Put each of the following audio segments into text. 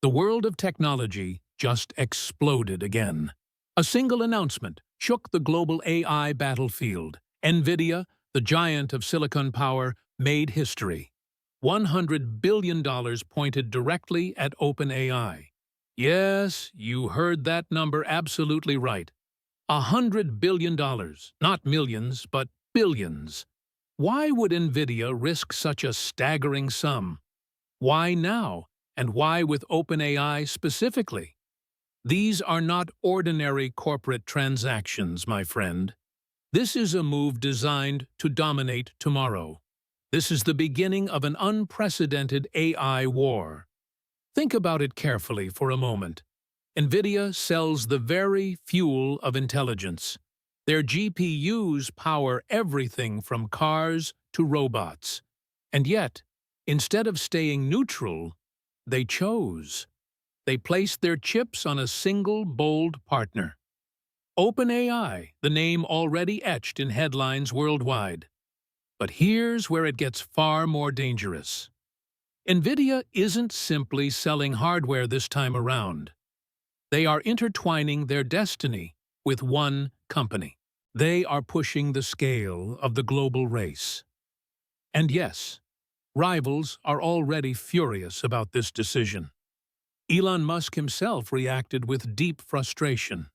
The world of technology just exploded again. A single announcement shook the global AI battlefield. NVIDIA, the giant of silicon power, made history. $100 billion pointed directly at OpenAI. Yes, you heard that number absolutely right. $100 billion, not millions, but billions. Why would NVIDIA risk such a staggering sum? Why now, and why with OpenAI specifically? These are not ordinary corporate transactions, my friend. This is a move designed to dominate tomorrow. This is the beginning of an unprecedented AI war. Think about it carefully for a moment. NVIDIA sells the very fuel of intelligence. Their GPUs power everything from cars to robots. And yet, instead of staying neutral, they chose. They placed their chips on a single, bold partner. OpenAI, the name already etched in headlines worldwide. But here's where it gets far more dangerous. NVIDIA isn't simply selling hardware this time around. They are intertwining their destiny with one company. They are pushing the scale of the global race. And yes, rivals are already furious about this decision. Elon Musk himself reacted with deep frustration.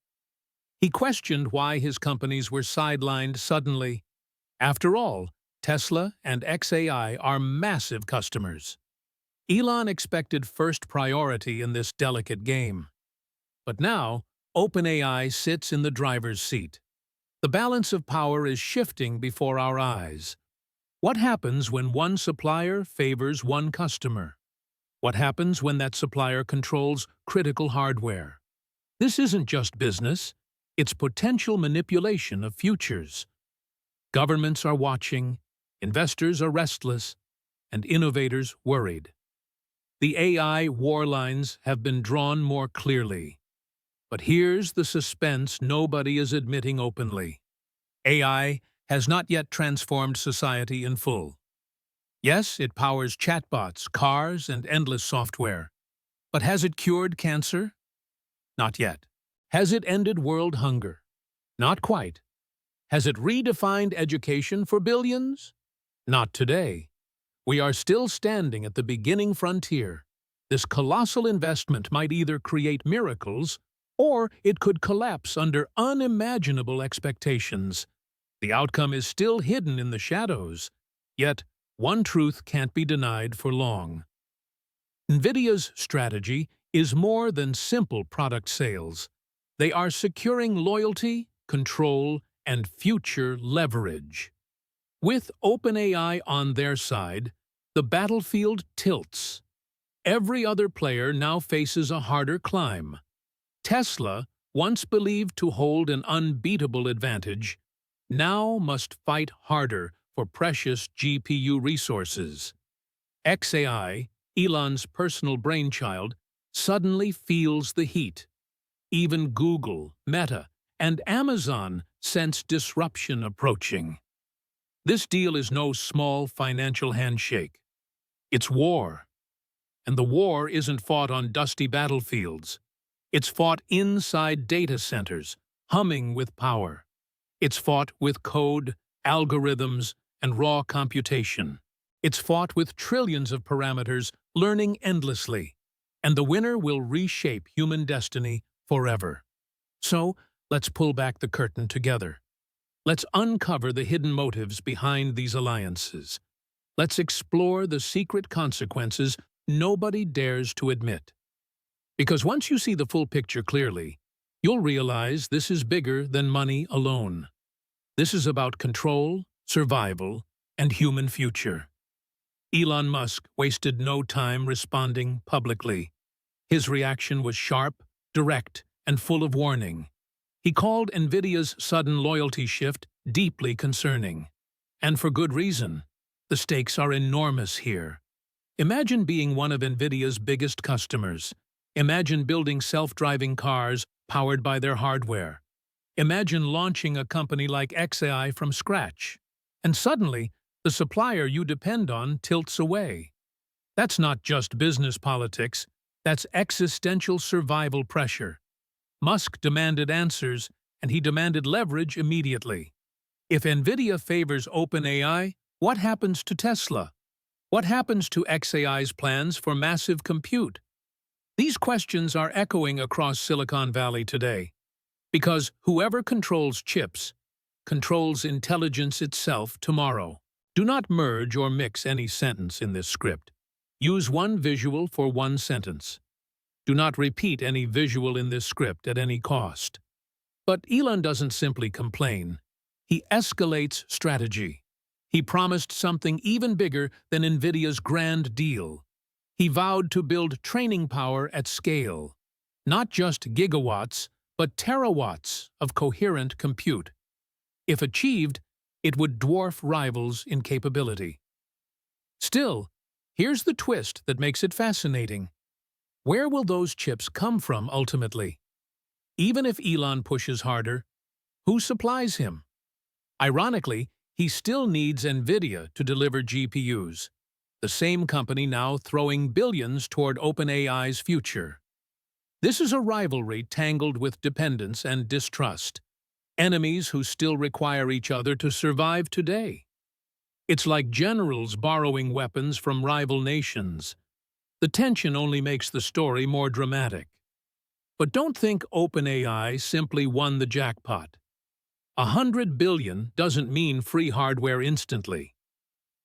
He questioned why his companies were sidelined suddenly. After all, Tesla and xAI are massive customers. Elon expected first priority in this delicate game. But now, OpenAI sits in the driver's seat. The balance of power is shifting before our eyes. What happens when one supplier favors one customer? What happens when that supplier controls critical hardware? This isn't just business, it's potential manipulation of futures. Governments are watching, investors are restless, and innovators worried. The AI war lines have been drawn more clearly. But here's the suspense nobody is admitting openly. AI has not yet transformed society in full. Yes, it powers chatbots, cars, and endless software. But has it cured cancer? Not yet. Has it ended world hunger? Not quite. Has it redefined education for billions? Not today. We are still standing at the beginning frontier. This colossal investment might either create miracles, or it could collapse under unimaginable expectations. The outcome is still hidden in the shadows, yet one truth can't be denied for long. NVIDIA's strategy is more than simple product sales. They are securing loyalty, control, and future leverage. With OpenAI on their side, the battlefield tilts. Every other player now faces a harder climb. Tesla, once believed to hold an unbeatable advantage, now must fight harder for precious GPU resources. xAI, Elon's personal brainchild, suddenly feels the heat. Even Google, Meta, and Amazon sense disruption approaching. This deal is no small financial handshake. It's war. And the war isn't fought on dusty battlefields. It's fought inside data centers, humming with power. It's fought with code, algorithms, and raw computation. It's fought with trillions of parameters, learning endlessly. And the winner will reshape human destiny forever. So, let's pull back the curtain together. Let's uncover the hidden motives behind these alliances. Let's explore the secret consequences nobody dares to admit. Because once you see the full picture clearly, you'll realize this is bigger than money alone. This is about control, survival, and human future. Elon Musk wasted no time responding publicly. His reaction was sharp, direct, and full of warning. He called NVIDIA's sudden loyalty shift deeply concerning. And for good reason. The stakes are enormous here. Imagine being one of NVIDIA's biggest customers. Imagine building self-driving cars powered by their hardware. Imagine launching a company like xAI from scratch. And suddenly, the supplier you depend on tilts away. That's not just business politics, That's existential survival pressure. Musk demanded answers, and he demanded leverage immediately. If NVIDIA favors OpenAI, what happens to Tesla? What happens to xAI's plans for massive compute? These questions are echoing across Silicon Valley today, because whoever controls chips controls intelligence itself tomorrow. Do not merge or mix any sentence in this script. Use one visual for one sentence. Do not repeat any visual in this script at any cost. But Elon doesn't simply complain. He escalates strategy. He promised something even bigger than NVIDIA's grand deal. He vowed to build training power at scale, not just gigawatts, but terawatts of coherent compute. If achieved, it would dwarf rivals in capability. Still, here's the twist that makes it fascinating. Where will those chips come from ultimately? Even if Elon pushes harder, who supplies him? Ironically, he still needs NVIDIA to deliver GPUs, the same company now throwing billions toward OpenAI's future. This is a rivalry tangled with dependence and distrust, enemies who still require each other to survive today. It's like generals borrowing weapons from rival nations. The tension only makes the story more dramatic. But don't think OpenAI simply won the jackpot. 100 billion doesn't mean free hardware instantly.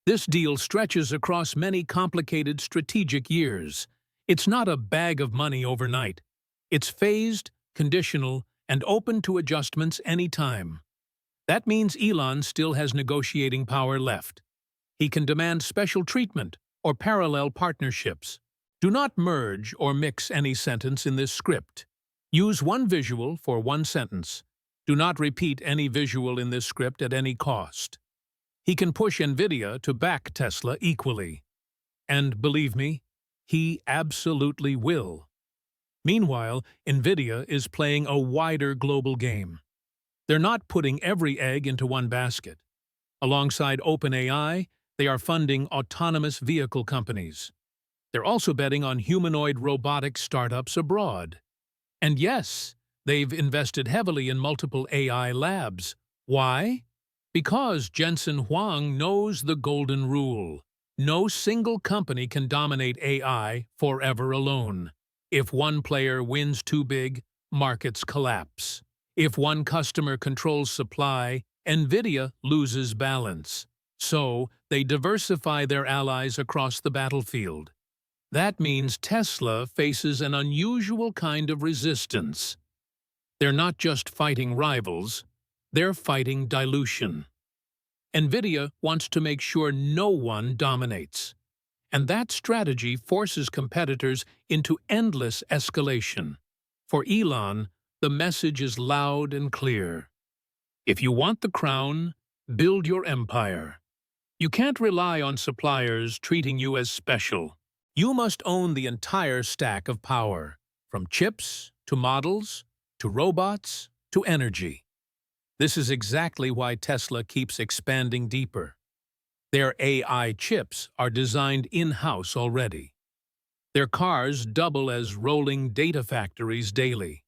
This deal stretches across many complicated strategic years. It's not a bag of money overnight. It's phased, conditional, and open to adjustments anytime. That means Elon still has negotiating power left. He can demand special treatment or parallel partnerships. Do not merge or mix any sentence in this script. Use one visual for one sentence. Do not repeat any visual in this script at any cost. He can push NVIDIA to back Tesla equally. And believe me, he absolutely will. Meanwhile, NVIDIA is playing a wider global game. They're not putting every egg into one basket. Alongside OpenAI, they are funding autonomous vehicle companies. They're also betting on humanoid robotic startups abroad. And yes, they've invested heavily in multiple AI labs. Why? Because Jensen Huang knows the golden rule. No single company can dominate AI forever alone. If one player wins too big, markets collapse. If one customer controls supply, NVIDIA loses balance. So, they diversify their allies across the battlefield. That means Tesla faces an unusual kind of resistance. They're not just fighting rivals, they're fighting dilution. NVIDIA wants to make sure no one dominates. And that strategy forces competitors into endless escalation. For Elon, the message is loud and clear. If you want the crown, build your empire. You can't rely on suppliers treating you as special. You must own the entire stack of power, from chips to models to robots to energy. This is exactly why Tesla keeps expanding deeper. Their AI chips are designed in-house already. Their cars double as rolling data factories daily.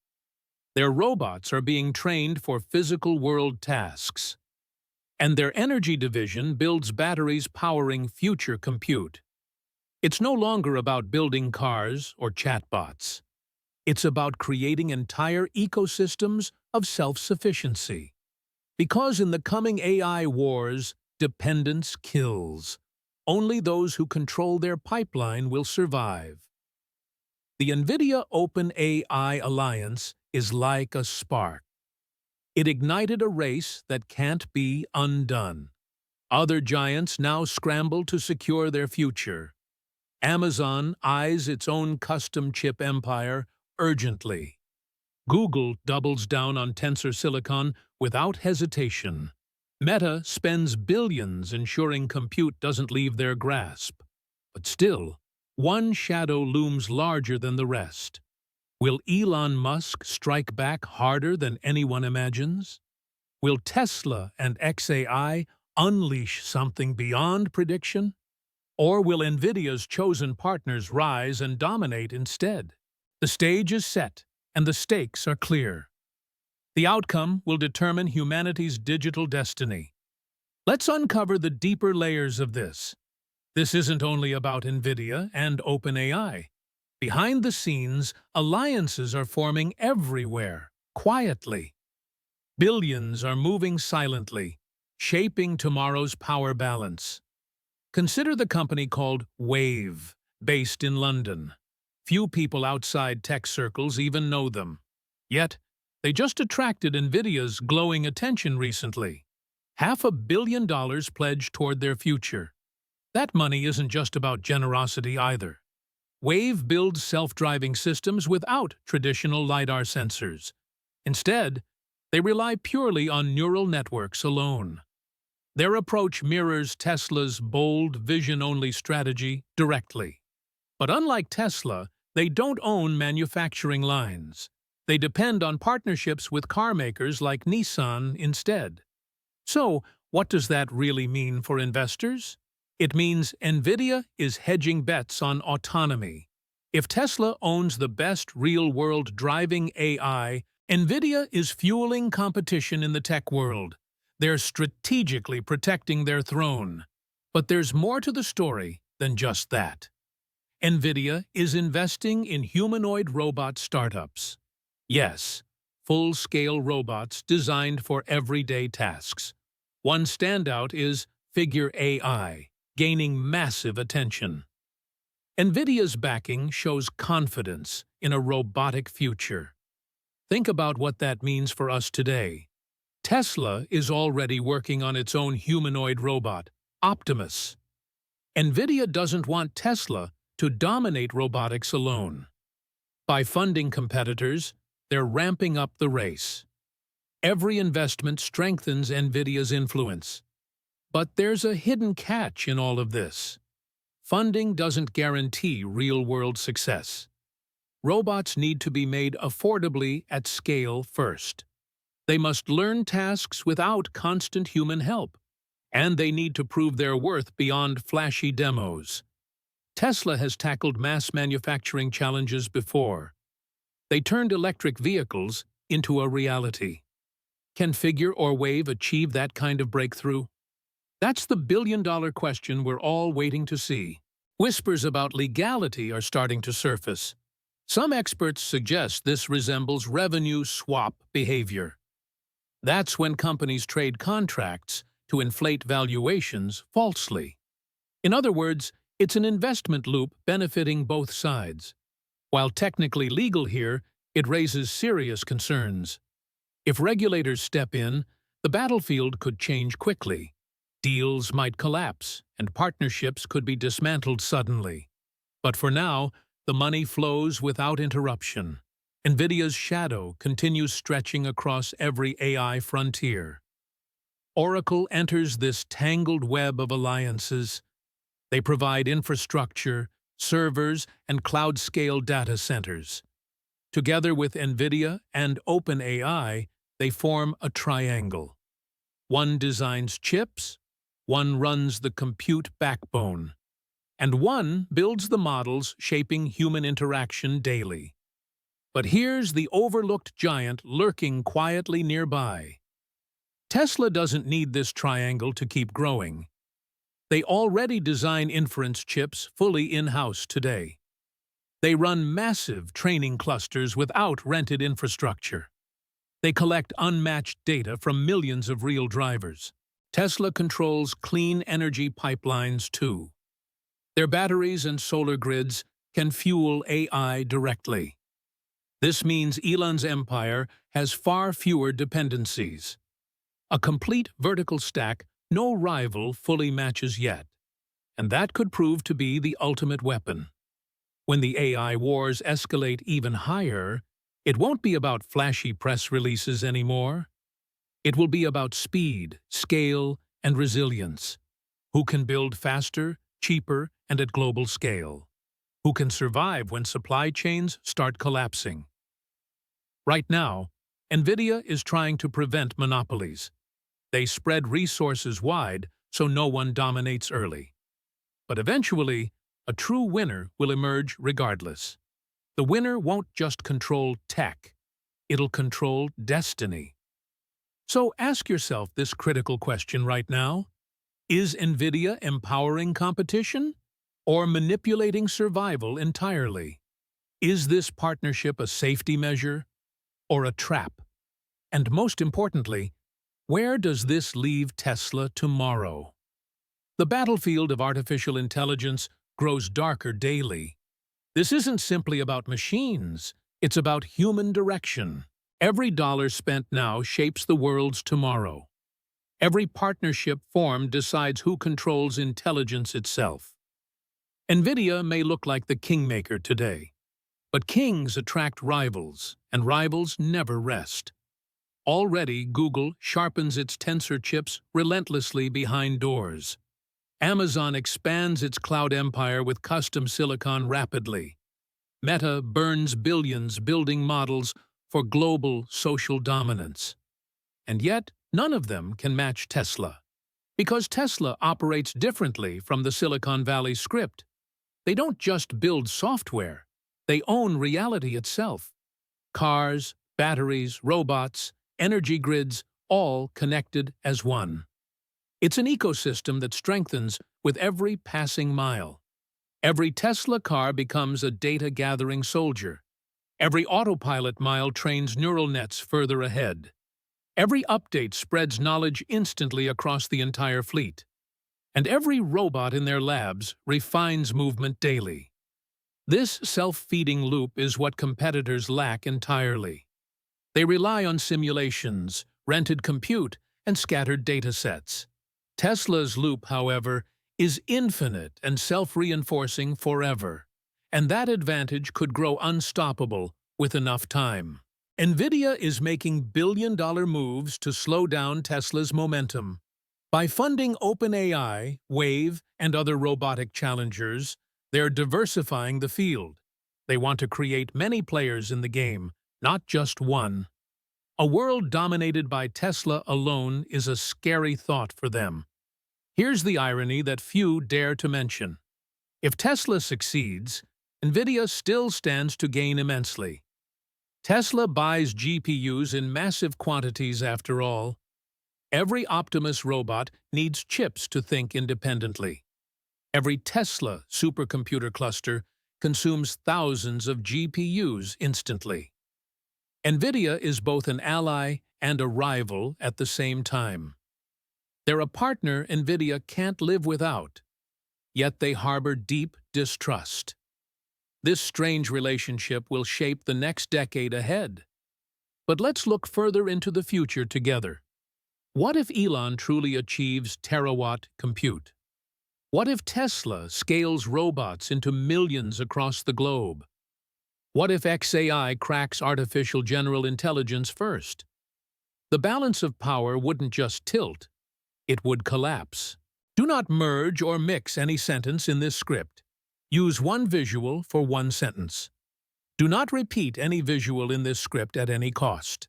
Their robots are being trained for physical world tasks. And their energy division builds batteries powering future compute. It's no longer about building cars or chatbots. It's about creating entire ecosystems of self-sufficiency. Because in the coming AI wars, dependence kills. Only those who control their pipeline will survive. The NVIDIA OpenAI alliance is like a spark. It ignited a race that can't be undone. Other giants now scramble to secure their future. Amazon eyes its own custom chip empire urgently. Google doubles down on Tensor Silicon without hesitation. Meta spends billions ensuring compute doesn't leave their grasp. But still, one shadow looms larger than the rest. Will Elon Musk strike back harder than anyone imagines? Will Tesla and xAI unleash something beyond prediction? Or will NVIDIA's chosen partners rise and dominate instead? The stage is set, and the stakes are clear. The outcome will determine humanity's digital destiny. Let's uncover the deeper layers of this. This isn't only about NVIDIA and OpenAI. Behind the scenes, alliances are forming everywhere, quietly. Billions are moving silently, shaping tomorrow's power balance. Consider the company called Wave, based in London. Few people outside tech circles even know them. Yet, they just attracted NVIDIA's glowing attention recently. $500 million pledged toward their future. That money isn't just about generosity either. Wave builds self-driving systems without traditional LiDAR sensors. Instead, they rely purely on neural networks alone. Their approach mirrors Tesla's bold, vision-only strategy directly. But unlike Tesla, they don't own manufacturing lines. They depend on partnerships with car makers like Nissan instead. So, what does that really mean for investors? It means NVIDIA is hedging bets on autonomy. If Tesla owns the best real-world driving AI, NVIDIA is fueling competition in the tech world. They're strategically protecting their throne. But there's more to the story than just that. NVIDIA is investing in humanoid robot startups. Yes, full-scale robots designed for everyday tasks. One standout is Figure AI, gaining massive attention. NVIDIA's backing shows confidence in a robotic future. Think about what that means for us today. Tesla is already working on its own humanoid robot, Optimus. NVIDIA doesn't want Tesla to dominate robotics alone. By funding competitors, they're ramping up the race. Every investment strengthens NVIDIA's influence. But there's a hidden catch in all of this. Funding doesn't guarantee real-world success. Robots need to be made affordably at scale first. They must learn tasks without constant human help. And they need to prove their worth beyond flashy demos. Tesla has tackled mass manufacturing challenges before. They turned electric vehicles into a reality. Can Figure or Wave achieve that kind of breakthrough? That's the billion-dollar question we're all waiting to see. Whispers about legality are starting to surface. Some experts suggest this resembles revenue swap behavior. That's when companies trade contracts to inflate valuations falsely. In other words, it's an investment loop benefiting both sides. While technically legal here, it raises serious concerns. If regulators step in, the battlefield could change quickly. Deals might collapse, and partnerships could be dismantled suddenly. But for now, the money flows without interruption. NVIDIA's shadow continues stretching across every AI frontier. Oracle enters this tangled web of alliances. They provide infrastructure, servers, and cloud-scale data centers. Together with NVIDIA and OpenAI, they form a triangle. One designs chips, one runs the compute backbone, and one builds the models shaping human interaction daily. But here's the overlooked giant lurking quietly nearby. Tesla doesn't need this triangle to keep growing. They already design inference chips fully in-house today. They run massive training clusters without rented infrastructure. They collect unmatched data from millions of real drivers. Tesla controls clean energy pipelines too. Their batteries and solar grids can fuel AI directly. This means Elon's empire has far fewer dependencies. A complete vertical stack no rival fully matches yet. And that could prove to be the ultimate weapon. When the AI wars escalate even higher, it won't be about flashy press releases anymore. It will be about speed, scale, and resilience. Who can build faster, cheaper, and at global scale? Who can survive when supply chains start collapsing? Right now, NVIDIA is trying to prevent monopolies. They spread resources wide so no one dominates early. But eventually, a true winner will emerge regardless. The winner won't just control tech, it'll control destiny. So ask yourself this critical question right now. Is NVIDIA empowering competition or manipulating survival entirely? Is this partnership a safety measure or a trap? And most importantly, where does this leave Tesla tomorrow? The battlefield of artificial intelligence grows darker daily. This isn't simply about machines, it's about human direction. Every dollar spent now shapes the world's tomorrow. Every partnership formed decides who controls intelligence itself. NVIDIA may look like the kingmaker today, but kings attract rivals, and rivals never rest. Already, Google sharpens its tensor chips relentlessly behind doors. Amazon expands its cloud empire with custom silicon rapidly. Meta burns billions building models for global social dominance. And yet, none of them can match Tesla. Because Tesla operates differently from the Silicon Valley script. They don't just build software, they own reality itself. Cars, batteries, robots, energy grids, all connected as one. It's an ecosystem that strengthens with every passing mile. Every Tesla car becomes a data-gathering soldier. Every autopilot mile trains neural nets further ahead. Every update spreads knowledge instantly across the entire fleet. And every robot in their labs refines movement daily. This self-feeding loop is what competitors lack entirely. They rely on simulations, rented compute, and scattered datasets. Tesla's loop, however, is infinite and self-reinforcing forever, and that advantage could grow unstoppable with enough time. NVIDIA is making billion-dollar moves to slow down Tesla's momentum. By funding OpenAI, Wave, and other robotic challengers, they're diversifying the field. They want to create many players in the game, not just one. A world dominated by Tesla alone is a scary thought for them. Here's the irony that few dare to mention. If Tesla succeeds, NVIDIA still stands to gain immensely. Tesla buys GPUs in massive quantities after all. Every Optimus robot needs chips to think independently. Every Tesla supercomputer cluster consumes thousands of GPUs instantly. NVIDIA is both an ally and a rival at the same time. They're a partner NVIDIA can't live without, yet they harbor deep distrust. This strange relationship will shape the next decade ahead. But let's look further into the future together. What if Elon truly achieves terawatt compute? What if Tesla scales robots into millions across the globe? What if xAI cracks artificial general intelligence first? The balance of power wouldn't just tilt, it would collapse. Do not merge or mix any sentence in this script. Use one visual for one sentence. Do not repeat any visual in this script at any cost.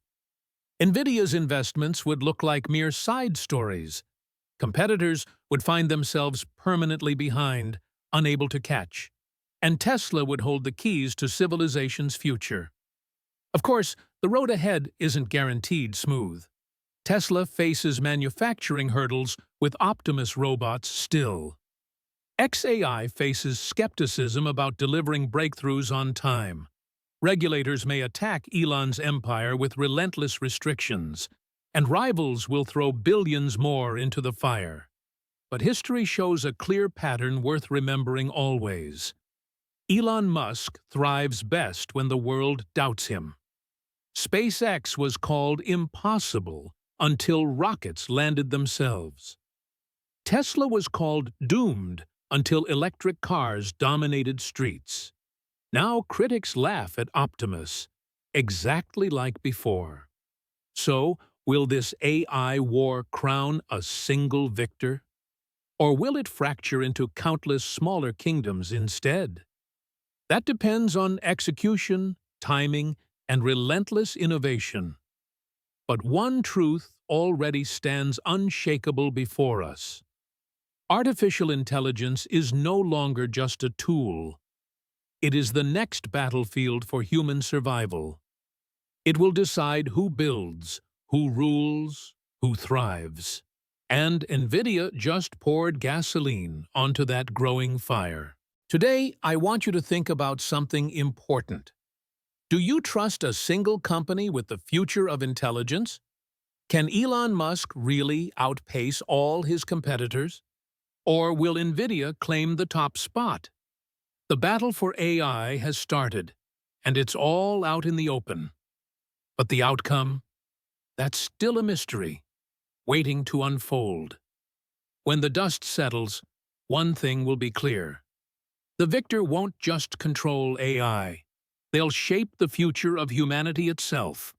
NVIDIA's investments would look like mere side stories. Competitors would find themselves permanently behind, unable to catch. And Tesla would hold the keys to civilization's future. Of course, the road ahead isn't guaranteed smooth. Tesla faces manufacturing hurdles with Optimus robots still. xAI faces skepticism about delivering breakthroughs on time. Regulators may attack Elon's empire with relentless restrictions, and rivals will throw billions more into the fire. But history shows a clear pattern worth remembering always. Elon Musk thrives best when the world doubts him. SpaceX was called impossible until rockets landed themselves. Tesla was called doomed until electric cars dominated streets. Now critics laugh at Optimus, exactly like before. So, will this AI war crown a single victor? Or will it fracture into countless smaller kingdoms instead? That depends on execution, timing, and relentless innovation. But one truth already stands unshakable before us. Artificial intelligence is no longer just a tool. It is the next battlefield for human survival. It will decide who builds, who rules, who thrives. And NVIDIA just poured gasoline onto that growing fire. Today, I want you to think about something important. Do you trust a single company with the future of intelligence? Can Elon Musk really outpace all his competitors? Or will NVIDIA claim the top spot? The battle for AI has started, and it's all out in the open. But the outcome? That's still a mystery, waiting to unfold. When the dust settles, one thing will be clear. The victor won't just control AI. They'll shape the future of humanity itself.